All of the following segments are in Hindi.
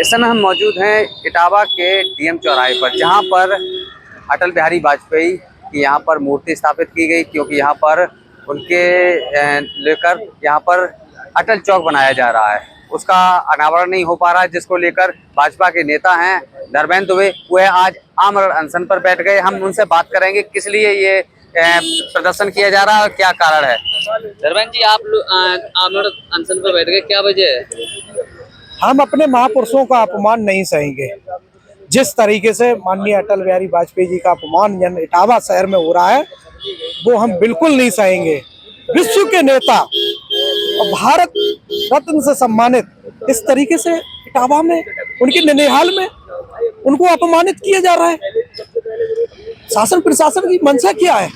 इस समय हम मौजूद हैं इटावा के डीएम चौराहे पर, जहां पर अटल बिहारी वाजपेयी की यहाँ पर मूर्ति स्थापित की गई, क्योंकि यहाँ पर उनके लेकर यहाँ पर अटल चौक बनाया जा रहा है। उसका अनावरण नहीं हो पा रहा है, जिसको लेकर भाजपा के नेता हैं धर्मेंद्र दुबे, वह आज आमरण अनशन पर बैठ गए। हम उनसे बात करेंगे किस लिए ये प्रदर्शन किया जा रहा है और क्या कारण है। धर्मेंद्र जी, आप आमरण अनशन पर बैठ गए, क्या वजह है? हम अपने महापुरुषों का अपमान नहीं सहेंगे। जिस तरीके से माननीय अटल बिहारी वाजपेयी जी का अपमान इटावा शहर में हो रहा है, वो हम बिल्कुल नहीं सहेंगे। विश्व के नेता और भारत रत्न से सम्मानित इस तरीके से इटावा में, उनके ननिहाल में उनको अपमानित किया जा रहा है। शासन प्रशासन की मंशा क्या है?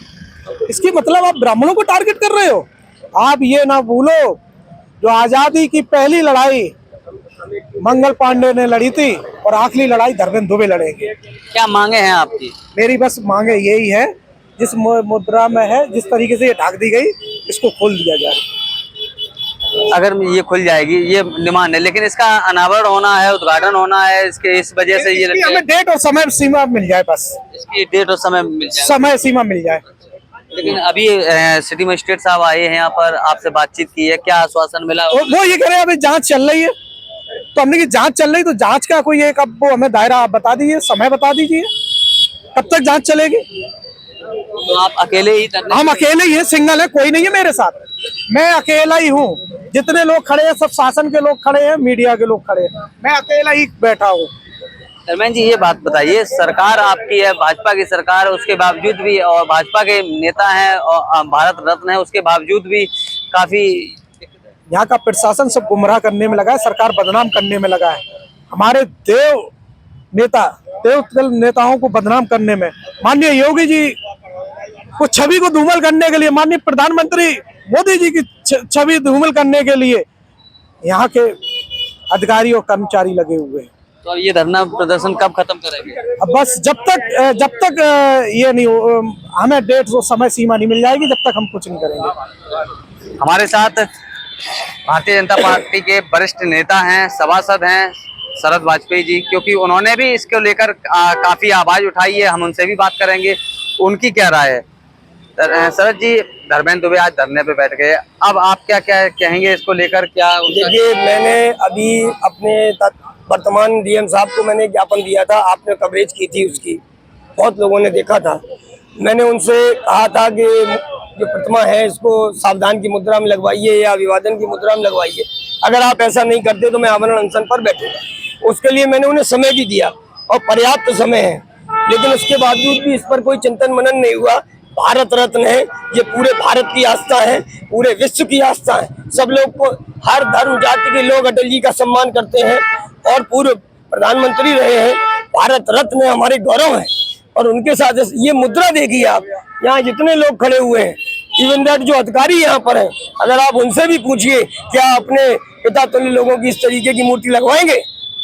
इसकी मतलब आप ब्राह्मणों को टारगेट कर रहे हो। आप ये ना भूलो, जो आजादी की पहली लड़ाई मंगल पांडे ने लड़ी थी और आखिरी लड़ाई धर्मेंद्र दुबे लड़ेंगे। क्या मांगे हैं आपकी? मेरी बस मांगे यही है, जिस मुद्रा में है, जिस तरीके से ये ढक दी गई, इसको खोल दिया जाए। अगर ये खुल जाएगी, ये डिमांड है, लेकिन इसका अनावरण होना है, उद्घाटन होना है, इसके इस वजह से ये हमें डेट और समय सीमा मिल जाए, बस इसकी डेट और समय मिल जाए, समय सीमा मिल जाए। लेकिन अभी सिटी मजिस्ट्रेट साहब आए हैं यहाँ पर, आपसे बातचीत की है, क्या आश्वासन मिला? वो ये कह रहे हैं अभी जांच चल रही है, तो हमने की जांच चल रही, तो जांच का कोई एक अब वो हमें दायरा आप बता दीजिए, समय बता दीजिए, कब तक जांच चलेगी। तो आप अकेले ही? हम अकेले ही हैं, सिंगल है, कोई नहीं है मेरे साथ, मैं अकेला ही हूँ। जितने लोग खड़े हैं सब शासन के लोग खड़े हैं, मीडिया के लोग खड़े हैं, मैं अकेला ही बैठा हूँ। धर्मेंद्र जी, ये बात बताइए, सरकार आपकी है, भाजपा की सरकार है, उसके बावजूद भी, और भाजपा के नेता हैं और भारत रत्न है, उसके बावजूद भी काफी यहाँ का प्रशासन सब गुमराह करने में लगा है, सरकार बदनाम करने में लगा है। हमारे देव नेताओं को बदनाम करने में, माननीय योगी जी को छवि को धूमिल करने के लिए, माननीय प्रधानमंत्री मोदी जी की छवि धूमिल करने के लिए यहाँ के अधिकारी और कर्मचारी लगे हुए हैं। तो ये धरना प्रदर्शन कब खत्म करेंगे? अब बस जब तक ये नहीं हमें डेट और समय सीमा नहीं मिल जाएगी, जब तक हम कुछ नहीं करेंगे। हमारे साथ भारतीय जनता पार्टी के वरिष्ठ नेता हैं, सभासद हैं शरद वाजपेयी जी, क्योंकि उन्होंने भी इसको लेकर काफी आवाज उठाई है। हम उनसे भी बात करेंगे, उनकी क्या राय है। शरद जी, धर्मेंद्र दुबे आज धरने पे बैठ गए, अब आप क्या क्या कहेंगे इसको लेकर? क्या देखिए, मैंने अभी अपने वर्तमान डीएम साहब को मैंने ज्ञापन दिया था, आपने कवरेज की थी उसकी, बहुत लोगों ने देखा था। मैंने उनसे कहा था कि जो प्रतिमा है इसको सावधान की मुद्रा में लगवाइए या अभिवादन की मुद्रा में लगवाइए। अगर आप ऐसा नहीं करते तो मैं आमरण अनशन पर बैठूंगा। उसके लिए मैंने उन्हें समय भी दिया और पर्याप्त समय है, लेकिन उसके बावजूद भी इस पर कोई चिंतन मनन नहीं हुआ। भारत रत्न है, ये पूरे भारत की आस्था है, पूरे विश्व की आस्था है। सब लोग को, हर धर्म जाति के लोग अटल जी का सम्मान करते हैं और पूर्व प्रधानमंत्री रहे हैं, भारत रत्न हमारे गौरव है। और उनके साथ ये मुद्रा देखिए आप, यहाँ जितने लोग खड़े हुए हैं, इवन दैट जो अधिकारी यहाँ पर हैं, अगर आप उनसे भी पूछिए क्या अपने पिता तुल्य लोगों की इस तरीके की मूर्ति लगवाएंगे,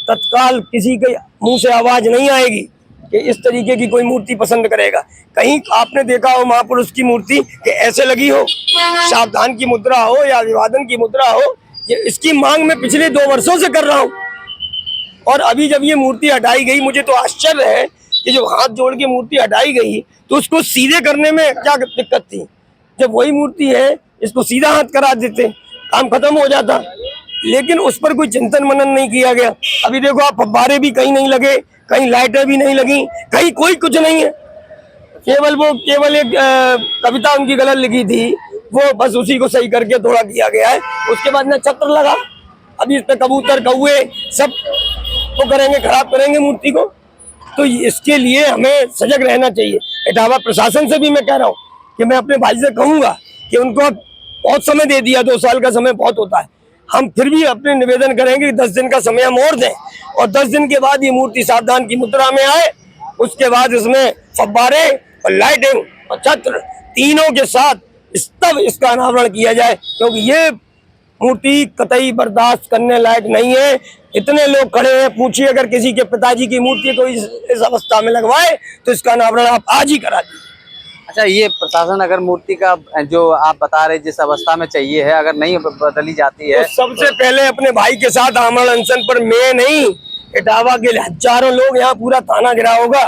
तत्काल किसी के मुंह से आवाज नहीं आएगी कि इस तरीके की कोई मूर्ति पसंद करेगा। कहीं आपने देखा हो महापुरुष की मूर्ति कि ऐसे लगी हो, सावधान की मुद्रा हो या अभिवादन की मुद्रा हो। ये इसकी मांग मैं पिछले 2 वर्षों से कर रहा हूँ, और अभी जब ये मूर्ति हटाई गई, मुझे तो आश्चर्य है कि जब हाथ जोड़ के मूर्ति हटाई गई तो उसको सीधे करने में क्या दिक्कत थी। जब वही मूर्ति है, इसको सीधा हाथ करा देते, काम खत्म हो जाता, लेकिन उस पर कोई चिंतन मनन नहीं किया गया। अभी देखो आप, फव्वारे भी कहीं नहीं लगे, कहीं लाइटें भी नहीं लगी, कहीं कोई कुछ नहीं है। केवल एक कविता उनकी गलत लिखी थी, वो बस उसी को सही करके थोड़ा किया गया है। उसके बाद ना छत्र लगा, अभी इस पे कबूतर कौवे सब तो करेंगे, खराब करेंगे मूर्ति को। तो इसके लिए हमें सजग रहना चाहिए। इटावा प्रशासन से भी मैं कह रहा हूँ कि मैं अपने भाई से कहूंगा कि उनको बहुत समय दे दिया, 2 साल का समय बहुत होता है। हम फिर भी अपने निवेदन करेंगे कि 10 दिन का समय हम और दें, और 10 दिन के बाद ये मूर्ति सावधान की मुद्रा में आए। उसके बाद इसमें फव्वारे और लाइटिंग और छत्र तीनों के साथ तब इसका अनावरण किया जाए, क्योंकि ये मूर्ति कतई बर्दाश्त करने लायक नहीं है। इतने लोग खड़े हैं, पूछिए अगर किसी के पिताजी की मूर्ति को इस अवस्था में लगवाए तो इसका अनावरण आप आज ही करा दीजिए। अच्छा, ये प्रशासन अगर मूर्ति का जो आप बता रहे जिस अवस्था में चाहिए है, अगर नहीं बदली जाती है तो सबसे पहले अपने भाई के साथ आमरण अनशन पर मैं नहीं, इटावा के हजारों लोग, यहाँ पूरा थाना गिरा होगा।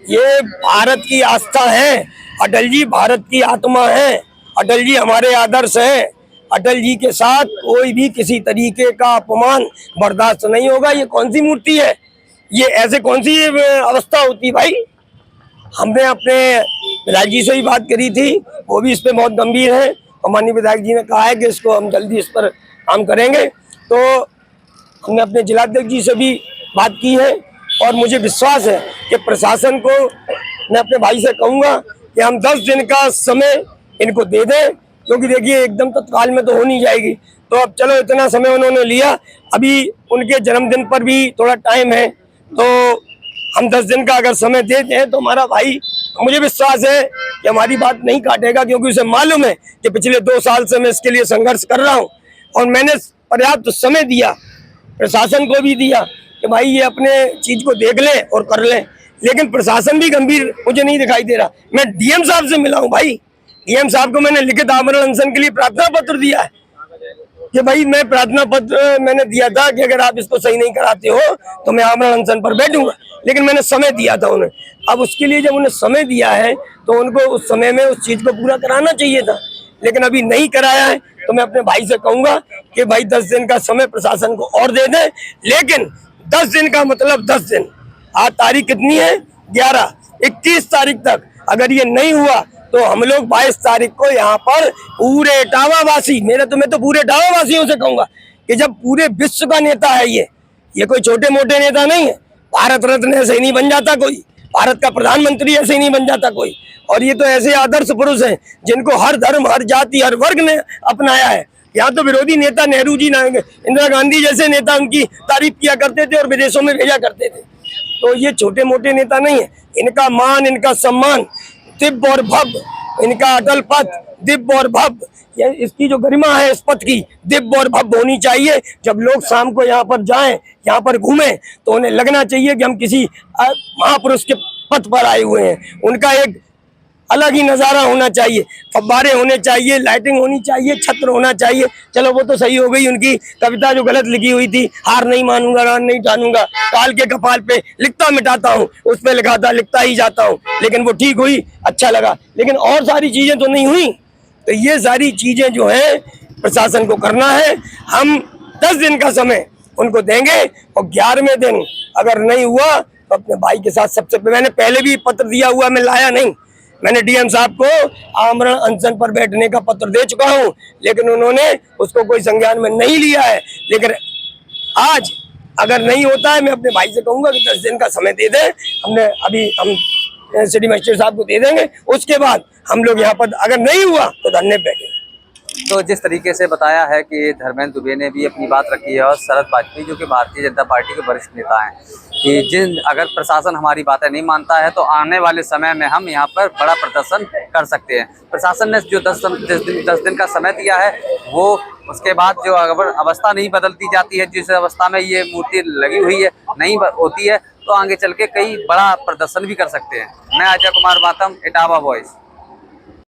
ये भारत की आस्था है, अटल जी भारत की आत्मा है, अटल जी हमारे आदर्श हैं। अटल जी के साथ कोई भी किसी तरीके का अपमान बर्दाश्त नहीं होगा। ये कौन सी मूर्ति है, ये ऐसे कौन सी अवस्था होती भाई। हमने अपने विधायक जी से भी बात करी थी, वो भी इस पे बहुत गंभीर है और माननीय विधायक जी ने कहा है कि इसको हम जल्दी इस पर काम करेंगे। तो हमने अपने जिलाध्यक्ष जी से भी बात की है और मुझे विश्वास है कि प्रशासन को मैं अपने भाई से कहूँगा कि हम 10 दिन का समय इनको दे दें, क्योंकि देखिए एकदम तत्काल में तो हो नहीं जाएगी। तो अब चलो इतना समय उन्होंने लिया, अभी उनके जन्मदिन पर भी थोड़ा टाइम है, तो हम 10 दिन का अगर समय देते हैं तो हमारा भाई, मुझे विश्वास है कि हमारी बात नहीं काटेगा, क्योंकि उसे मालूम है कि पिछले 2 साल से मैं इसके लिए संघर्ष कर रहा हूँ और मैंने पर्याप्त समय दिया, प्रशासन को भी दिया कि भाई ये अपने चीज को देख लें और कर लें, लेकिन प्रशासन भी गंभीर मुझे नहीं दिखाई दे रहा। मैं डीएम साहब से मिला हूँ भाई, डीएम साहब को मैंने लिखित आमरण अनशन के लिए प्रार्थना पत्र दिया है कि भाई मैं प्रार्थना पत्र मैंने दिया था कि अगर आप इसको सही नहीं कराते हो तो मैं आमरण अनशन पर बैठूंगा, लेकिन मैंने समय दिया था उन्हें। अब उसके लिए जब उन्हें समय दिया है तो उनको उस समय में उस चीज को पूरा कराना चाहिए था, लेकिन अभी नहीं कराया है। तो मैं अपने भाई से कहूंगा कि भाई 10 दिन का समय प्रशासन को और दे दें, लेकिन 10 दिन का मतलब 10 दिन। आज तारीख कितनी है, 11, 21 तारीख तक अगर ये नहीं हुआ तो हम लोग 22 तारीख को यहाँ पर पूरे इटावा वासी, मैं तो पूरे इटावा वासियों से कहूंगा कि जब पूरे विश्व का नेता है ये कोई छोटे मोटे नेता नहीं है। भारत रत्न ऐसे ही नहीं बन जाता कोई, भारत का प्रधानमंत्री ऐसे ही नहीं बन जाता कोई, और ये तो ऐसे आदर्श पुरुष हैं जिनको हर धर्म, हर जाति, हर वर्ग ने अपनाया है। यहाँ तो विरोधी नेता नेहरू जी, इंदिरा गांधी जैसे नेता उनकी तारीफ किया करते थे और विदेशों में भेजा करते थे। तो ये छोटे मोटे नेता नहीं है। इनका मान, इनका सम्मान दिव्य और भव्य, इनका अटल पथ दिव्य और भव्य, ये इसकी जो गरिमा है इस पथ की दिव्य और भव्य होनी चाहिए। जब लोग शाम को यहाँ पर जाएं, यहाँ पर घूमें, तो उन्हें लगना चाहिए कि हम किसी महापुरुष के पथ पर आए हुए हैं। उनका एक अलग ही नज़ारा होना चाहिए, फव्वारे होने चाहिए, लाइटिंग होनी चाहिए, छत्र होना चाहिए। चलो वो तो सही हो गई उनकी कविता जो गलत लिखी हुई थी, हार नहीं मानूंगा, रान नहीं जानूंगा, काल के कपाल पे लिखता मिटाता हूँ, उस पे लिखा था लिखता ही जाता हूँ, लेकिन वो ठीक हुई, अच्छा लगा, लेकिन और सारी चीजें तो नहीं हुई। तो ये सारी चीजें जो है प्रशासन को करना है। हम 10 दिन का समय उनको देंगे और 11वें दिन अगर नहीं हुआ तो अपने भाई के साथ सबसे, मैंने पहले भी पत्र दिया हुआ, मैं लाया नहीं, मैंने डीएम साहब को आमरण अनशन पर बैठने का पत्र दे चुका हूं, लेकिन उन्होंने उसको कोई संज्ञान में नहीं लिया है। लेकिन आज अगर नहीं होता है, मैं अपने भाई से कहूंगा कि 10 दिन का समय दे दें। हम सिटी मजिस्ट्रेट साहब को दे देंगे, उसके बाद हम लोग यहाँ पर अगर नहीं हुआ तो धरने पे बैठेंगे। तो जिस तरीके से बताया है कि धर्मेंद्र दुबे ने भी अपनी बात रखी है और शरद वाजपेयी जो कि भारतीय जनता पार्टी के वरिष्ठ नेता हैं, कि अगर प्रशासन हमारी बातें नहीं मानता है तो आने वाले समय में हम यहाँ पर बड़ा प्रदर्शन कर सकते हैं। प्रशासन ने जो 10 दिन का समय दिया है, वो उसके बाद जो अगर अवस्था नहीं बदलती जाती है, जिस अवस्था में ये मूर्ति लगी हुई है नहीं होती है, तो आगे चल के कई बड़ा प्रदर्शन भी कर सकते हैं। मैं अजय कुमार बातम, इटावा वॉइस।